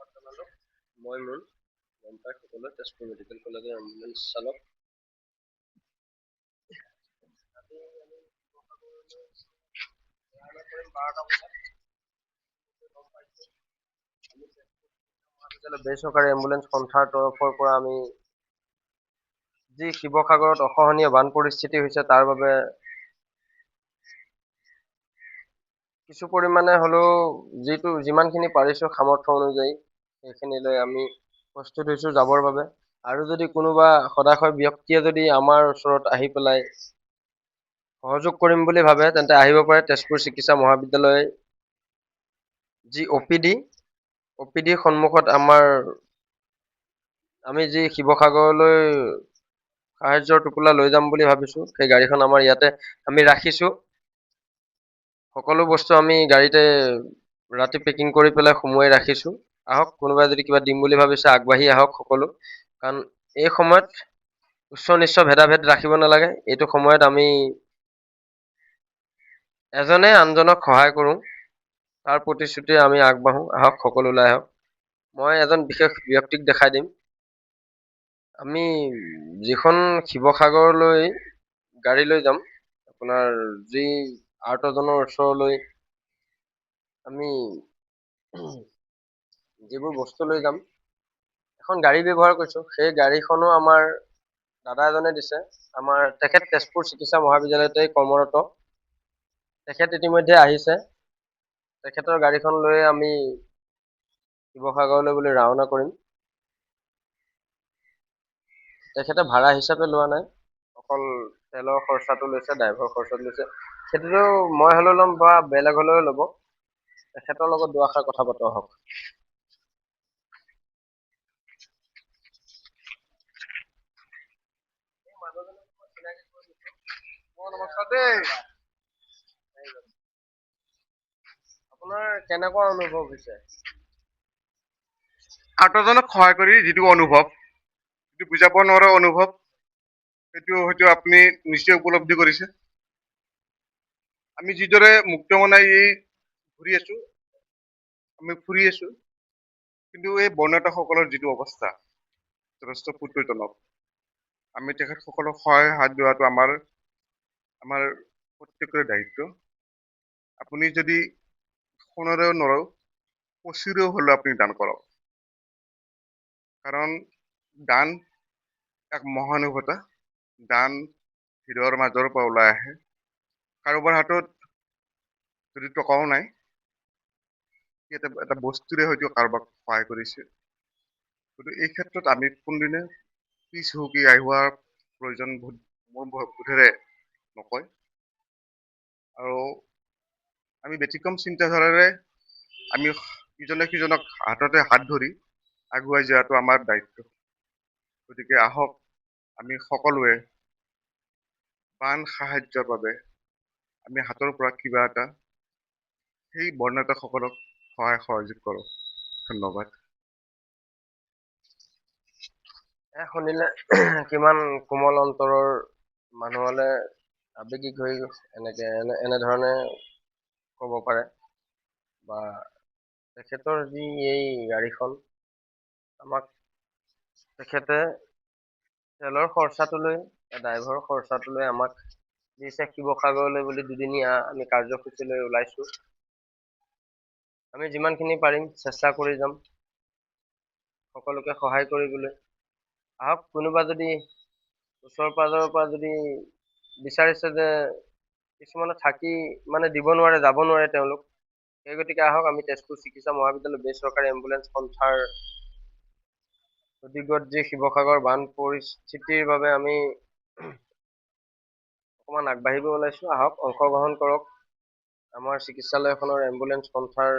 মই মোৰ গম পাই সকলোৱে তেজপুৰ মেডিকেল কলেজৰ এম্বুলেন্স চালক। আজি আমি ৰাওনা কৰিম 12টা বজাত। গম পাইছো আমি তেজপুৰ মহাবিদ্যালয় বেচৰকাৰী এম্বুলেন্স সন্থাৰ তৰফৰ পৰা আমি যি শিৱসাগৰত অসহনীয় বান পৰিস্থিতি হৈছে তাৰ বাবে কিছু পৰিমাণে হ'লেও যিমানখিনি পাৰিছো সামৰ্থ্য অনুযায়ী সেইখিনিলৈ আমি প্ৰস্তুত হৈছো যাবৰ বাবে। আৰু যদি কোনোবা সদাশয় ব্যক্তিয়ে যদি আমাৰ ওচৰত আহি পেলাই সহযোগ কৰিম বুলি ভাবে তেন্তে আহিব পাৰে তেজপুৰ চিকিৎসা মহাবিদ্যালয় যি অ পি ডি সন্মুখত আমি যি শিৱসাগৰলৈ সাহায্যৰ টোপোলা লৈ যাম বুলি ভাবিছো সেই গাড়ীখন আমাৰ ইয়াতে আমি ৰাখিছো। সকলো বস্তু আমি গাড়ীতে ৰাতি পেকিং কৰি পেলাই সুমুৱাই ৰাখিছো। আহক কোনোবাই যদি কিবা দিম বুলি ভাবিছে আগবাঢ়ি আহক সকলো, কাৰণ এই সময়ত উচ্চ নিচ্চ ভেদাভেদ ৰাখিব নালাগে। এইটো সময়ত আমি এজনে আনজনক সহায় কৰোঁ, তাৰ প্ৰতিশ্ৰুতিৰে আমি আগবাঢ়ো। আহক সকলো ওলাই আহক। মই এজন বিশেষ ব্যক্তিক দেখাই দিম। আমি যিখন শিৱসাগৰলৈ গাড়ী লৈ যাম, আপোনাৰ যি আৰ্তজনৰ ওচৰলৈ আমি যিবোৰ বস্তু লৈ যাম, এখন গাড়ী ব্যৱহাৰ কৰিছো। সেই গাড়ীখনো আমাৰ দাদা এজনে দিছে। তেখেত তেজপুৰ চিকিৎসা মহাবিদ্যালয়তে কৰ্মৰত। তেখেত ইতিমধ্যে আহিছে। তেখেতৰ গাড়ীখন লৈ আমি শিৱসাগৰলৈ বুলি ৰাওনা কৰিম। তেখেতে ভাড়া হিচাপে লোৱা নাই, অকল তেলৰ খৰচাটো লৈছে, ড্ৰাইভাৰৰ খৰচাটো লৈছে। সেইটোতো মই হ'লেও ল'ম বা বেলেগ হ'লেও ল'ব। তেখেতৰ লগত দুআষাৰ কথা পাতো আহক। নমস্কাৰ দেই। আপোনাৰ কেনেকুৱা অনুভৱ হৈছে? আৰ্তজনক সহায় কৰি যিটো অনুভৱ, যিটো বুজাব নোৱাৰা অনুভৱ, সেইটো হয়তো আপুনি নিশ্চয় উপলব্ধি কৰিছে। আমি যিদৰে মুক্ত মনে ঘূৰি আছো, আমি ফুৰি আছো, কিন্তু এই বৰ্ণতাসকলৰ যিটো অৱস্থা যথেষ্ট পুতৈজনক। আমি তেখেতসকলক সহায় হাত ধোৱাটো আমাৰ প্ৰত্যেকৰে দায়িত্ব। আপুনি যদি সোণৰেও নৰও, কচুৰেও হ'লেও আপুনি দান কৰক। কাৰণ দান এক মহানুভৱতা। দান হৃদয়ৰ মাজৰ পৰা ওলাই আহে। কাৰোবাৰ হাতত যদি টকাও নাই, এটা বস্তুৰে হয়তো কাৰোবাক সহায় কৰিছে। গতিকে এই ক্ষেত্ৰত আমি কোনদিনে পিছ হুহুকি হোৱাৰ প্ৰয়োজন মোৰ বোধেৰে নকয়। আৰু আমি ব্যতিক্ৰম চিন্তাধাৰাৰে আমি ইজনে সিজনক হাততে হাত ধৰি আগুৱাই যোৱাটো আমাৰ দায়িত্ব। গতিকে আহক আমি সকলোৱে বান সাহায্যৰ বাবে আমি হাতৰ পৰা কিবা এটা সেই বৰ্ণতাসকলক সহায় সহযোগ কৰোঁ। ধন্যবাদ। শুনিলে কিমান কোমল অন্তৰৰ মানুহলে আবেগিক হৈ এনেধৰণে ক'ব পাৰে। বা তেখেতৰ যি এই গাড়ীখন আমাক তেখেতে তেলৰ খৰচাটো লৈ, ড্ৰাইভাৰৰ খৰচাটো লৈ আমাক দিছে শিৱসাগৰলৈ বুলি দুদিনীয়া আমি কাৰ্যসূচী লৈ ওলাইছো। আমি যিমানখিনি পাৰিম চেষ্টা কৰি যাম সকলোকে সহায় কৰিবলৈ। আহক কোনোবা যদি ওচৰ পাজৰৰ পৰা যদি বিচাৰিছে যে কিছুমানে থাকি দিব নোৱাৰে, যাব নোৱাৰে তেওঁলোক, সেই গতিকে আহক আমি তেজপুৰ চিকিৎসা মহাবিদ্যালয় বেচৰকাৰী এম্বুলেন্স সন্থাৰ অধিগত যি শিৱসাগৰ বান পৰিস্থিতিৰ বাবে আমি অকণমান আগবাঢ়িব ওলাইছো। আহক অংশগ্ৰহণ কৰক। আমাৰ চিকিৎসালয়খনৰ এম্বুলেন্স সন্থাৰ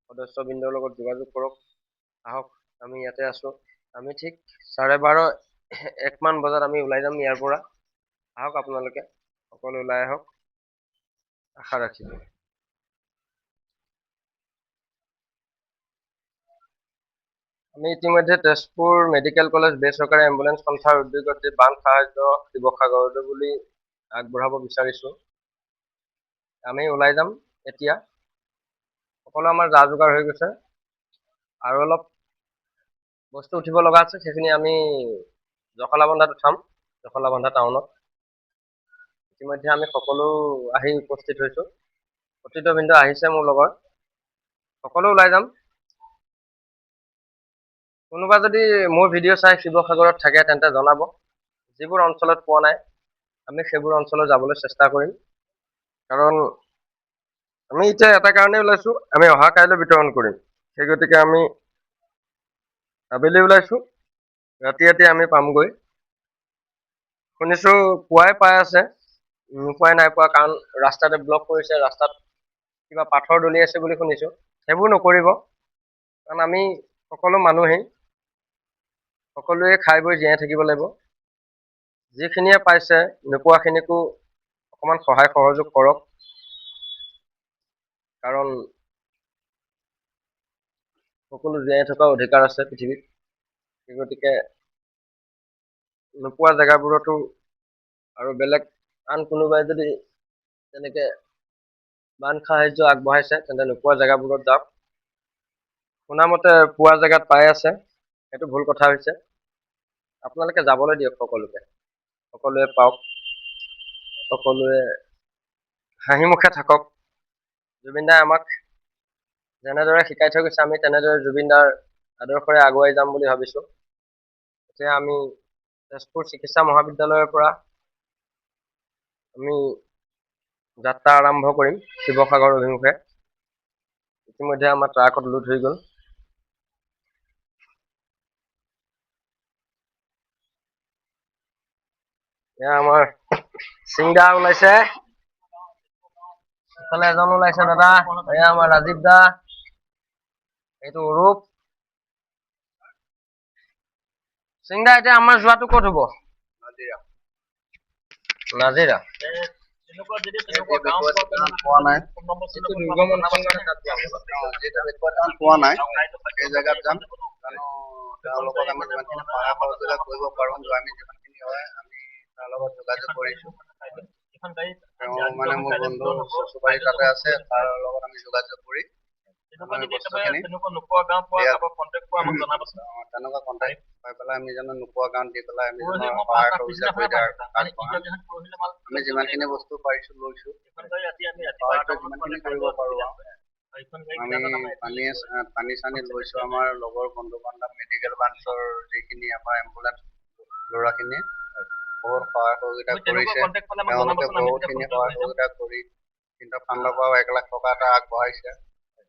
সদস্যবৃন্দৰ লগত যোগাযোগ কৰক। আহক আমি ইয়াতে আছো। আমি ঠিক 12:30-1মান বজাত আমি ওলাই যাম ইয়াৰ পৰা। আহক আপোনালোকে সকলো ওলাই আহক, আশা ৰাখিছো। আমি ইতিমধ্যে তেজপুৰ মেডিকেল কলেজ বেচৰকাৰী এম্বুলেন্স সন্থাৰ উদ্যোগত যি বান সাহায্য শিৱসাগৰলৈ বুলি আগবঢ়াব বিচাৰিছো। আমি ওলাই যাম এতিয়া। সকলো আমাৰ যা যোগাৰ হৈ গৈছে। আৰু অলপ বস্তু উঠিব লগা আছে সেইখিনি আমি জখলাবন্ধাত উঠাম, জখলাবন্ধা টাউনত। ইতিমধ্যে আমি সকলো আহি উপস্থিত হৈছো। প্ৰতিদ্বন্দ্বী আহিছে মোৰ লগত, সকলো ওলাই যাম। কোনোবা যদি মোৰ ভিডিঅ' চাই শিৱসাগৰত থাকে তেন্তে জনাব। যিবোৰ অঞ্চলত পোৱা নাই আমি সেইবোৰ অঞ্চলত যাবলৈ চেষ্টা কৰিম। কাৰণ আমি এতিয়া এটা কাৰণে ওলাইছো, আমি অহা কাইলৈ বিতৰণ কৰিম। সেই গতিকে আমি আবেলি ওলাইছো, ৰাতি আমি পামগৈ। শুনিছো পুৱাই পাই আছে, নোপোৱাই নাই পোৱা, কাৰণ ৰাস্তাতে ব্লক কৰিছে, ৰাস্তাত কিবা পাথৰ দলিয়াইছে বুলি শুনিছো। সেইবোৰ নকৰিব, কাৰণ আমি সকলো মানুহেই সকলোৱে খাই বৈ জীয়াই থাকিব লাগিব। যিখিনিয়ে পাইছে নোপোৱাখিনিকো অকণমান সহায় সহযোগ কৰক, কাৰণ সকলো জীয়াই থকাৰ অধিকাৰ আছে পৃথিৱীত। সেই গতিকে নোপোৱা জেগাবোৰতো আৰু বেলেগ আন কোনোবাই যদি তেনেকে বান সাহায্য আগবঢ়াইছে তেন্তে নোপোৱা জেগাবোৰত যাওক। শুনামতে পোৱা জেগাত পাই আছে, সেইটো ভুল কথা হৈছে। আপোনালোকে যাবলৈ দিয়ক, সকলোৱে পাওক, সকলোৱে হাঁহি মুখে থাকক। জুবিন দাই আমাক যেনেদৰে শিকাই থৈ গৈছে আমি তেনেদৰে জুবিন দাৰ আদৰ্শৰে আগুৱাই যাম বুলি ভাবিছো। এতিয়া আমি তেজপুৰ চিকিৎসা মহাবিদ্যালয়ৰ পৰা আমি যাত্ৰা আৰম্ভ কৰিম শিৱসাগৰ অভিমুখে। ইতিমধ্যে আমাৰ ট্ৰাকত লোড হৈ গ'ল। এয়া আমাৰ সিংদা ওলাইছে, ইফালে এজন ওলাইছে দাদা, এয়া আমাৰ ৰাজীৱ দা, এইটো অৰূপ। সিংদা, এতিয়া আমাৰ যোৱাটো ক'ত হ'ব? নাজিৰা। পোৱা নাই, পোৱা নাই, সেই জেগাত যাম। তেওঁলোকক আমি যিমানখিনি সহায় সহযোগিতা কৰিব পাৰোঁ, আমি যিমানখিনি হয় আমি তাৰ লগত যোগাযোগ কৰিছোঁ। তেওঁ মানে মোৰ বন্ধু চুপাৰী তাতে আছে, তাৰ লগত আমি যোগাযোগ কৰি তেনেকুৱা কণ্টেক্ট পাই পেলাই আমি জানো নোপোৱা গাঁৱত দি পেলাই আমি সহায় সহযোগিতা কৰি আমি যিমানখিনি বস্তু পাৰিছো লৈছো, যিমানখিনি কৰিব পাৰো আমি পানী চানী লৈছো। আমাৰ লগৰ বন্ধু বান্ধৱ মেডিকেল ব্ৰাঞ্চৰ যিখিনি আমাৰ এম্বুলেন্স ল'ৰাখিনিয়ে বহুত সহায় সহযোগিতা কৰিছে। তেওঁলোকে বহুতখিনি সহায় সহযোগিতা কৰি কিন্তু ফাণ্ডৰ পৰাও 1 লাখ টকা এটা আগবঢ়াইছে।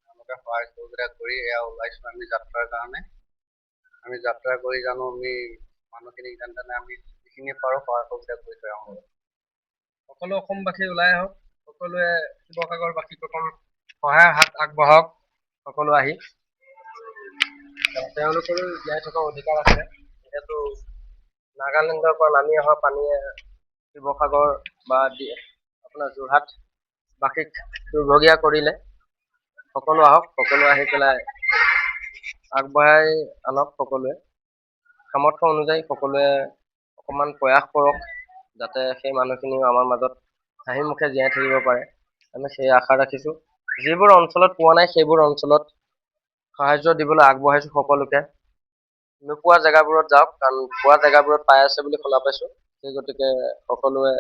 তেওঁলোকে সহায় সহযোগিতা কৰি এয়া ওলাইছো আমি যাত্ৰাৰ কাৰণে। আমি যাত্ৰা কৰি জানো আমি মানুহখিনিক যেনে তেনে আমি যিখিনি পাৰো সহায় সহযোগিতা কৰি থৈ আহোঁ। সকলো অসমবাসী ওলাই আহক, সকলোৱে শিৱসাগৰবাসীক প্ৰথম সহায়ৰ হাত আগবঢ়াওক। সকলো আহি তেওঁলোকৰো জীয়াই থকাৰ অধিকাৰ আছে। যিহেতু নাগালেণ্ডৰ পৰা নামি অহা পানীয়ে শিৱসাগৰ বা আপোনাৰ যোৰহাটবাসীক দুৰ্ভগীয়া কৰিলে। সকলো আহক, সকলো আহি পেলাই আগবঢ়াই আনক। সকলোৱে সামৰ্থ্য অনুযায়ী সকলোৱে অকণমান প্ৰয়াস কৰক, যাতে সেই মানুহখিনিও আমাৰ মাজত হাঁহি মুখে জীয়াই থাকিব পাৰে। আমি সেই আশা ৰাখিছো। যিবোৰ অঞ্চলত পোৱা নাই সেইবোৰ অঞ্চলত সাহায্য দিবলৈ আগবঢ়াইছো সকলোকে। নোপোৱা জেগাবোৰত যাওক, কাৰণ পোৱা জেগাবোৰত পাই আছে বুলি শুনা পাইছো। সেই গতিকে সকলোৱে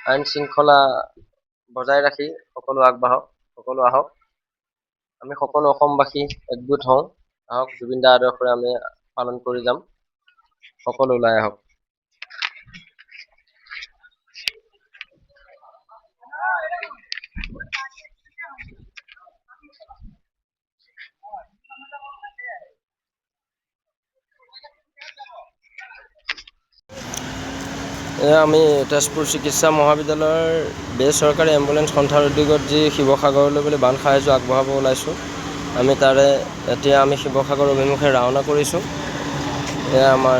আইন শৃংখলা বজাই ৰাখি সকলো আগবাঢ়ক, সকলো আহক। আমি সকলো অসমবাসী একগোট হওঁ, আহক জুবিন দাৰ আদৰ্শৰে আমি পালন কৰি যাম। সকলো ওলাই আহক। এয়া আমি তেজপুৰ চিকিৎসা মহাবিদ্যালয়ৰ বেচৰকাৰী এম্বুলেন্স সন্থাৰ উদ্যোগত যি শিৱসাগৰলৈ বুলি বান সাহায্য আগবঢ়াব ওলাইছোঁ। আমি তাৰে এতিয়া আমি শিৱসাগৰ অভিমুখে ৰাওনা কৰিছোঁ। এয়া আমাৰ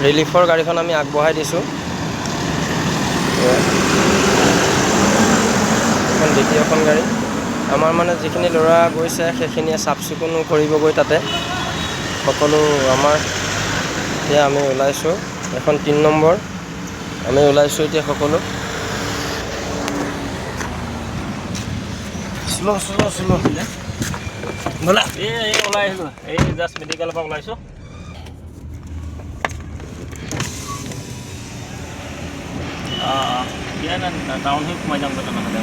ৰিলিফৰ গাড়ীখন আমি আগবঢ়াই দিছোঁ। এখন দ্বিতীয়খন গাড়ী আমাৰ মানে যিখিনি ল'ৰা গৈছে সেইখিনিয়ে চাফ চিকুণো কৰিবগৈ তাতে। সকলো আমাৰ এতিয়া আমি ওলাইছোঁ, এখন 3 নম্বৰ আমি ওলাইছোঁ এতিয়া সকলো। শ্ল' ব'লা এই ওলাই আহিলোঁ এই জাষ্ট মেডিকেলৰ পৰা ওলাইছোঁ দিয়া না টাউন হৈ সোমাই যাম তেনেহ'লে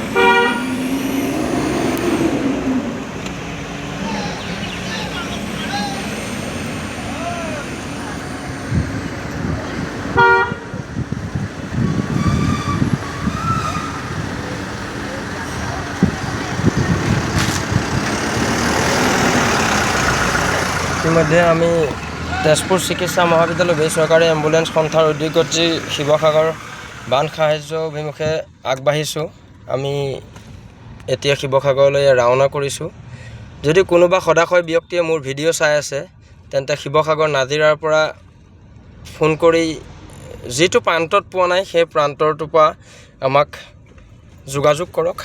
ইতিমধ্যে আমি তেজপুৰ চিকিৎসা মহাবিদ্যালয় বেচৰকাৰী এম্বুলেন্স সন্থাৰ উদ্যোগত শিৱসাগৰ বান সাহায্য অভিমুখে আগবাঢ়িছোঁ আমি এতিয়া শিৱসাগৰলৈ ৰাওনা কৰিছোঁ যদি কোনোবা সদাশয় ব্যক্তিয়ে মোৰ ভিডিঅ' চাই আছে তেন্তে শিৱসাগৰ নাজিৰাৰ পৰা ফোন কৰি যিটো প্ৰান্তত পোৱা নাই সেই প্ৰান্তৰটোৰ পৰা আমাক যোগাযোগ কৰক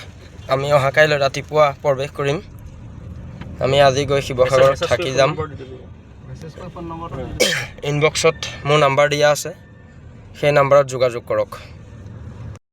আমি অহা কাইলৈ ৰাতিপুৱা প্ৰৱেশ কৰিম আমি আজি গৈ শিৱসাগৰত থাকি যাম ইনবক্সত মোৰ নাম্বাৰ দিয়া আছে সেই নাম্বাৰত যোগাযোগ কৰক